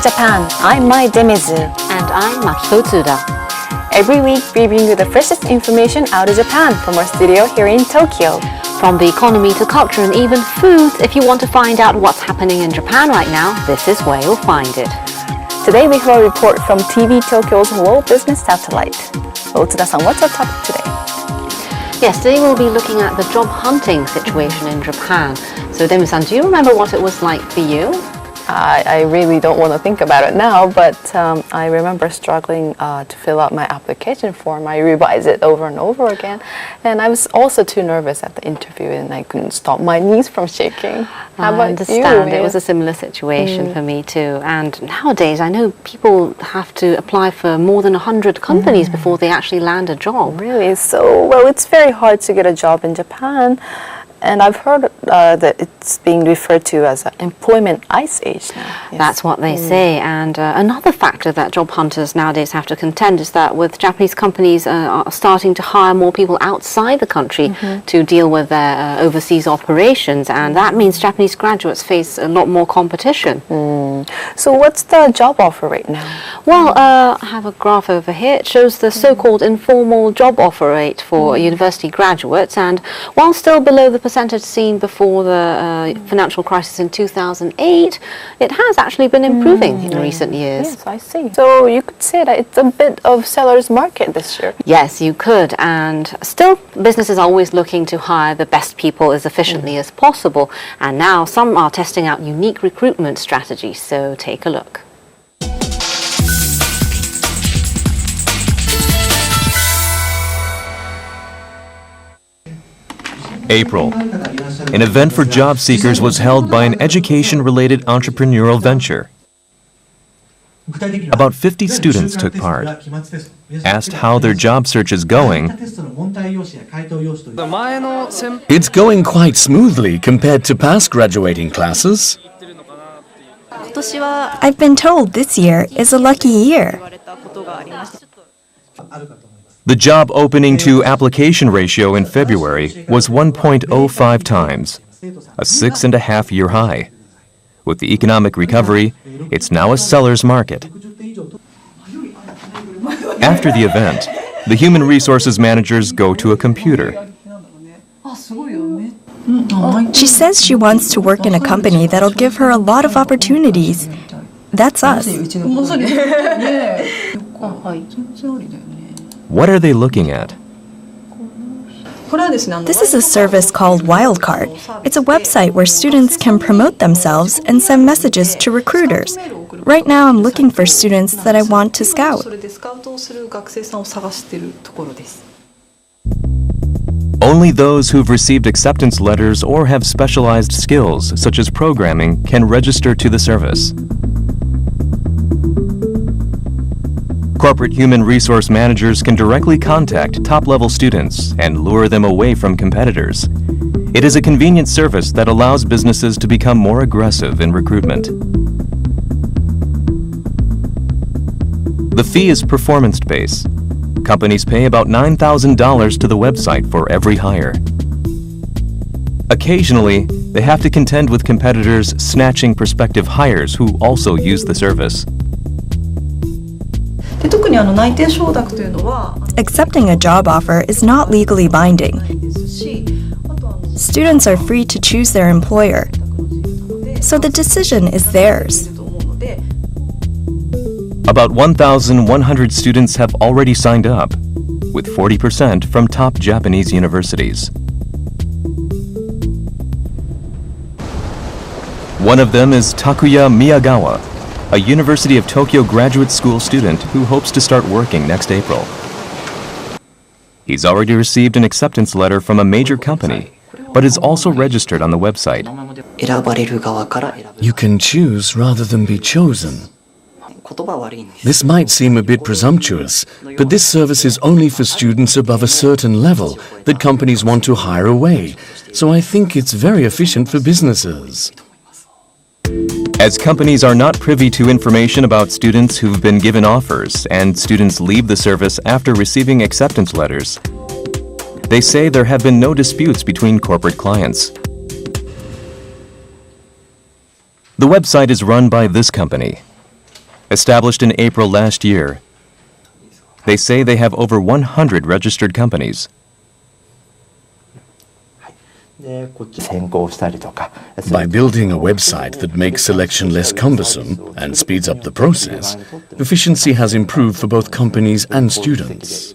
of Japan. I'm Mai Demizu. And I'm Makiko Tsuda. Every week, we bring you the freshest information out of Japan from our studio here in Tokyo. From the economy to culture and even food, if you want to find out what's happening in Japan right now, this is where you'll find it. Today, we have a report from TV Tokyo's World Business Satellite. Otsuda-san, what's our topic today? Yes, today we'll be looking at the job hunting situation in Japan. So Demi-san, do you remember what it was like for you? I really don't want to think about it now, but I remember struggling to fill out my application form. I revised it over and over again, and I was also too nervous at the interview, and I couldn't stop my knees from shaking. How about I understand. you? It was a similar situation for me too. And nowadays, I know people have to apply for more than 100 companies before they actually land a job. Really? So, well, it's very hard to get a job in Japan. And I've heard that it's being referred to as an employment ice age now. Yes. That's what they say. And another factor that job hunters nowadays have to contend is that with Japanese companies are starting to hire more people outside the country to deal with their overseas operations. And that means Japanese graduates face a lot more competition. So what's the job offer right now? Well, I have a graph over here. It shows the so-called informal job offer rate for university graduates. And while still below the percentage seen before the financial crisis in 2008, it has actually been improving in recent years. Yes, I see. So you could say that it's a bit of seller's market this year. Yes, you could. And still, businesses are always looking to hire the best people as efficiently as possible. And now some are testing out unique recruitment strategies. So take a look. April. An event for job seekers was held by an education-related entrepreneurial venture. About 50 students took part. Asked how their job search is going, it's going quite smoothly compared to past graduating classes. I've been told this year is a lucky year. the job opening to application ratio in February was 1.05 times, a 6.5-year high. With the economic recovery, it's now a seller's market. After the event, the human resources managers go to a computer. She says she wants to work in a company that'll give her a lot of opportunities. That's us. What are they looking at? This is a service called Wildcard. It's a website where students can promote themselves and send messages to recruiters. Right now I'm looking for students that I want to scout. Only those who've received acceptance letters or have specialized skills, such as programming, can register to the service. Corporate human resource managers can directly contact top-level students and lure them away from competitors. It is a convenient service that allows businesses to become more aggressive in recruitment. The fee is performance-based. Companies pay about $9,000 to the website for every hire. Occasionally, they have to contend with competitors snatching prospective hires who also use the service. Accepting a job offer is not legally binding. Students are free to choose their employer, so the decision is theirs. About 1,100 students have already signed up, with 40% from top Japanese universities. One of them is Takuya Miyagawa, a University of Tokyo graduate school student who hopes to start working next April. He's already received an acceptance letter from a major company, but is also registered on the website. You can choose rather than be chosen. This might seem a bit presumptuous, but this service is only for students above a certain level that companies want to hire away, so I think it's very efficient for businesses. As companies are not privy to information about students who've been given offers and students leave the service after receiving acceptance letters, they say there have been no disputes between corporate clients. The website is run by this company. Established in April last year, they say they have over 100 registered companies. By building a website that makes selection less cumbersome and speeds up the process, efficiency has improved for both companies and students.